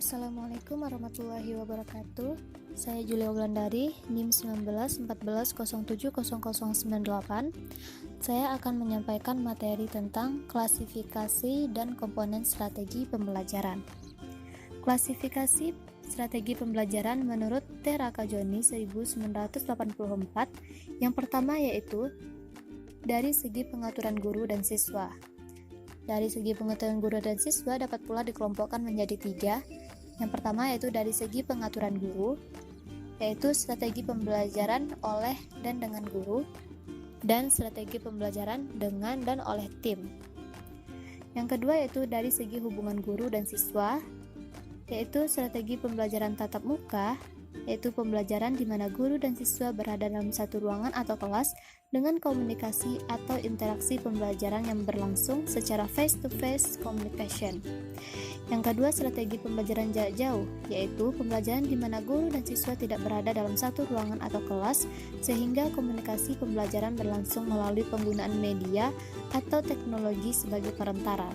Assalamualaikum warahmatullahi wabarakatuh. Saya Julia Wulandari, NIM 1914070098. Saya akan menyampaikan materi tentang klasifikasi dan komponen strategi pembelajaran. Klasifikasi strategi pembelajaran menurut T. Rakajoni 1984. Yang pertama yaitu dari segi pengaturan guru dan siswa. Dari segi pengetahuan guru dan siswa dapat pula dikelompokkan menjadi 3. Yang pertama yaitu dari segi pengaturan guru, yaitu strategi pembelajaran oleh dan dengan guru, dan strategi pembelajaran dengan dan oleh tim. Yang kedua yaitu dari segi hubungan guru dan siswa, yaitu strategi pembelajaran tatap muka, yaitu pembelajaran di mana guru dan siswa berada dalam satu ruangan atau kelas dengan komunikasi atau interaksi pembelajaran yang berlangsung secara face-to-face communication. Yang kedua, strategi pembelajaran jarak jauh, yaitu pembelajaran di mana guru dan siswa tidak berada dalam satu ruangan atau kelas, sehingga komunikasi pembelajaran berlangsung melalui penggunaan media atau teknologi sebagai perantara.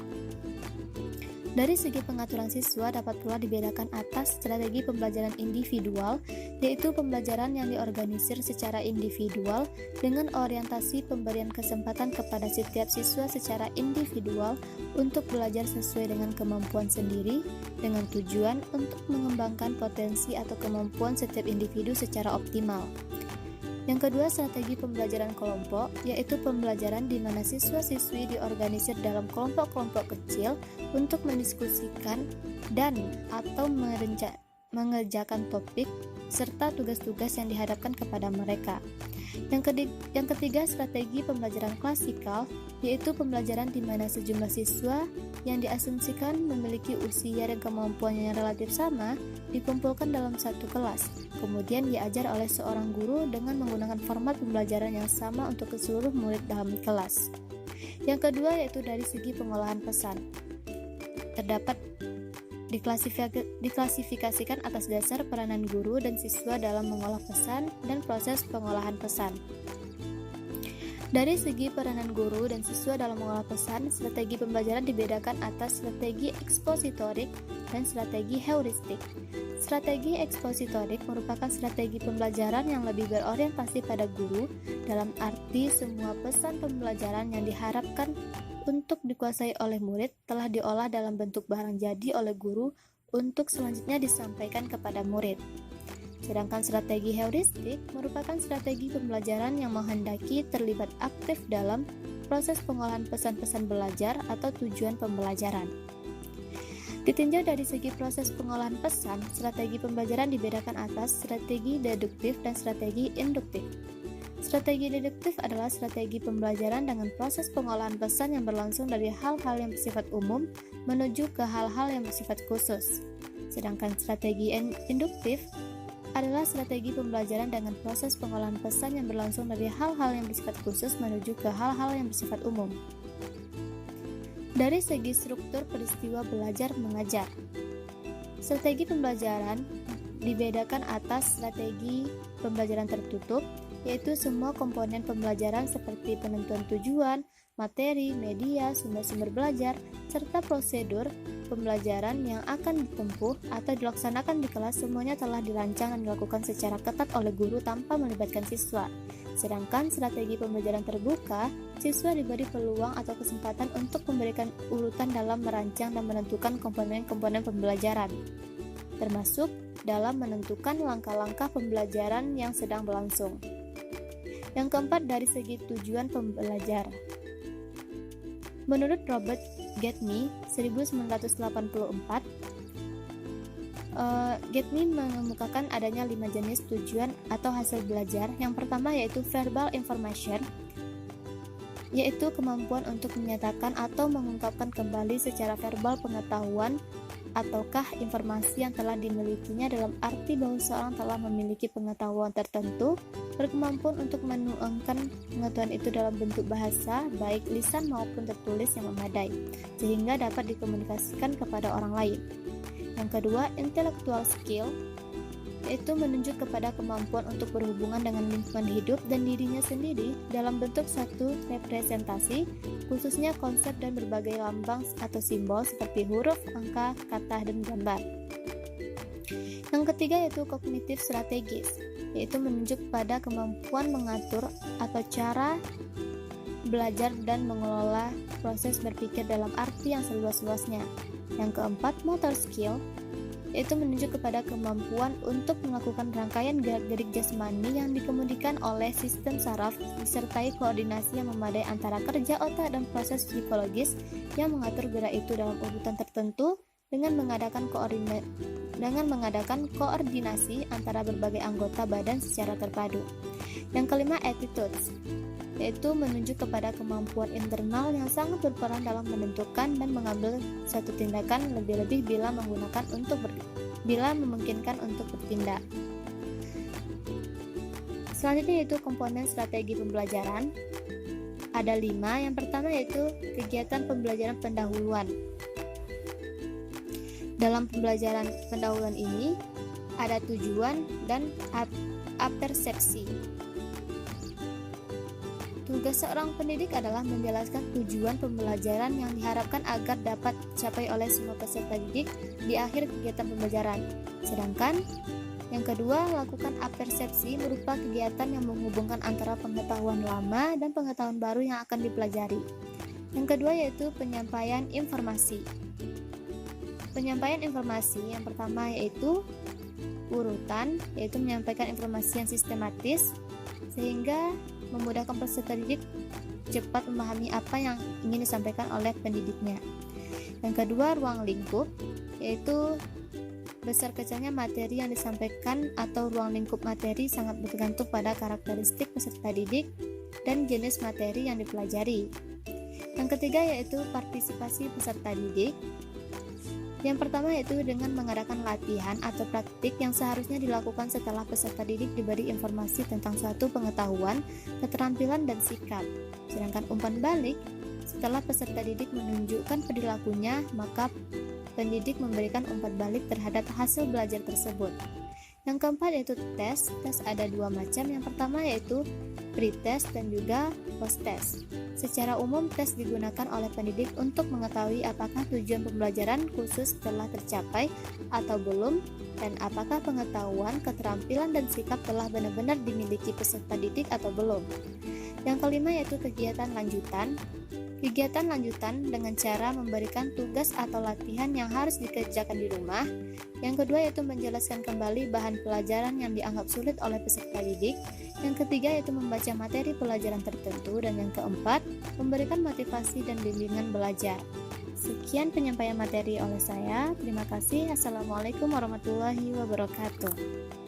Dari segi pengaturan siswa dapat pula dibedakan atas strategi pembelajaran individual, yaitu pembelajaran yang diorganisir secara individual dengan orientasi pemberian kesempatan kepada setiap siswa secara individual untuk belajar sesuai dengan kemampuan sendiri, dengan tujuan untuk mengembangkan potensi atau kemampuan setiap individu secara optimal. Yang kedua, strategi pembelajaran kelompok, yaitu pembelajaran di mana siswa-siswi diorganisir dalam kelompok-kelompok kecil untuk mendiskusikan dan atau mengerjakan topik serta tugas-tugas yang dihadapkan kepada mereka. Yang ketiga, strategi pembelajaran klasikal, yaitu pembelajaran di mana sejumlah siswa yang diasumsikan memiliki usia dan kemampuan yang relatif sama dikumpulkan dalam satu kelas, kemudian diajar oleh seorang guru dengan menggunakan format pembelajaran yang sama untuk seluruh murid dalam kelas. Yang kedua yaitu dari segi pengolahan pesan. Terdapat diklasifikasikan atas dasar peranan guru dan siswa dalam mengolah pesan dan proses pengolahan pesan. Dari segi peranan guru dan siswa dalam mengolah pesan, strategi pembelajaran dibedakan atas strategi ekspositorik dan strategi heuristik. Strategi ekspositorik merupakan strategi pembelajaran yang lebih berorientasi pada guru, dalam arti semua pesan pembelajaran yang diharapkan untuk dikuasai oleh murid telah diolah dalam bentuk barang jadi oleh guru untuk selanjutnya disampaikan kepada murid. Sedangkan strategi heuristik merupakan strategi pembelajaran yang menghendaki terlibat aktif dalam proses pengolahan pesan-pesan belajar atau tujuan pembelajaran. Ditinjau dari segi proses pengolahan pesan, strategi pembelajaran dibedakan atas strategi deduktif dan strategi induktif. Strategi deduktif adalah strategi pembelajaran dengan proses pengolahan pesan yang berlangsung dari hal-hal yang bersifat umum menuju ke hal-hal yang bersifat khusus. Sedangkan strategi induktif adalah strategi pembelajaran dengan proses pengolahan pesan yang berlangsung dari hal-hal yang bersifat khusus menuju ke hal-hal yang bersifat umum. Dari segi struktur peristiwa belajar mengajar, strategi pembelajaran dibedakan atas strategi pembelajaran tertutup, yaitu semua komponen pembelajaran seperti penentuan tujuan, materi, media, sumber-sumber belajar, serta prosedur pembelajaran yang akan ditempuh atau dilaksanakan di kelas semuanya telah dirancang dan dilakukan secara ketat oleh guru tanpa melibatkan siswa. Sedangkan strategi pembelajaran terbuka, siswa diberi peluang atau kesempatan untuk memberikan urutan dalam merancang dan menentukan komponen-komponen pembelajaran, termasuk dalam menentukan langkah-langkah pembelajaran yang sedang berlangsung. Yang keempat, dari segi tujuan pembelajar. Menurut Robert Gatney 1984, Gatney mengemukakan adanya 5 jenis tujuan atau hasil belajar. Yang pertama yaitu verbal information, yaitu kemampuan untuk menyatakan atau mengungkapkan kembali secara verbal pengetahuan ataukah informasi yang telah dimilikinya dalam arti bahwa seorang telah memiliki pengetahuan tertentu, berkemampuan untuk menuangkan pengetahuan itu dalam bentuk bahasa, baik lisan maupun tertulis yang memadai, sehingga dapat dikomunikasikan kepada orang lain. Yang kedua, intellectual skill, yaitu menunjuk kepada kemampuan untuk berhubungan dengan lingkungan hidup dan dirinya sendiri dalam bentuk satu representasi, khususnya konsep dan berbagai lambang atau simbol seperti huruf, angka, kata, dan gambar. Yang ketiga yaitu kognitif strategis, yaitu menunjuk pada kemampuan mengatur atau cara belajar dan mengelola proses berpikir dalam arti yang seluas-luasnya. Yang keempat, motor skill, yaitu menunjuk kepada kemampuan untuk melakukan rangkaian gerak-gerik jasmani yang dikemudikan oleh sistem saraf disertai koordinasi yang memadai antara kerja otak dan proses psikologis yang mengatur gerak itu dalam urutan tertentu dengan mengadakan koordinasi antara berbagai anggota badan secara terpadu. Yang kelima, attitudes, yaitu menunjuk kepada kemampuan internal yang sangat berperan dalam menentukan dan mengambil satu tindakan, lebih-lebih bila memungkinkan untuk bertindak. Selanjutnya yaitu komponen strategi pembelajaran. Ada 5. Yang pertama yaitu kegiatan pembelajaran pendahuluan. Dalam pembelajaran pendahuluan ini ada tujuan dan apersepsi. Tugas seorang pendidik adalah menjelaskan tujuan pembelajaran yang diharapkan agar dapat dicapai oleh semua peserta didik di akhir kegiatan pembelajaran. Sedangkan yang kedua, lakukan apersepsi berupa kegiatan yang menghubungkan antara pengetahuan lama dan pengetahuan baru yang akan dipelajari. Yang kedua yaitu penyampaian informasi. Penyampaian informasi yang pertama yaitu urutan, yaitu menyampaikan informasi yang sistematis sehingga memudahkan peserta didik cepat memahami apa yang ingin disampaikan oleh pendidiknya. Yang kedua, ruang lingkup, yaitu besar kecilnya materi yang disampaikan atau ruang lingkup materi sangat bergantung pada karakteristik peserta didik dan jenis materi yang dipelajari. Yang ketiga yaitu partisipasi peserta didik. Yang pertama yaitu dengan mengadakan latihan atau praktik yang seharusnya dilakukan setelah peserta didik diberi informasi tentang suatu pengetahuan, keterampilan, dan sikap. Sedangkan umpan balik, setelah peserta didik menunjukkan perilakunya, maka pendidik memberikan umpan balik terhadap hasil belajar tersebut. Yang keempat yaitu tes. Tes ada 2 macam. Yang pertama yaitu pre-test dan juga post-test. Secara umum, tes digunakan oleh pendidik untuk mengetahui apakah tujuan pembelajaran khusus telah tercapai atau belum, dan apakah pengetahuan, keterampilan, dan sikap telah benar-benar dimiliki peserta didik atau belum. Yang kelima yaitu kegiatan lanjutan. Kegiatan lanjutan dengan cara memberikan tugas atau latihan yang harus dikerjakan di rumah. Yang kedua yaitu menjelaskan kembali bahan pelajaran yang dianggap sulit oleh peserta didik. Yang ketiga yaitu membaca materi pelajaran tertentu. Dan yang keempat, memberikan motivasi dan bimbingan belajar. Sekian penyampaian materi oleh saya. Terima kasih. Assalamualaikum warahmatullahi wabarakatuh.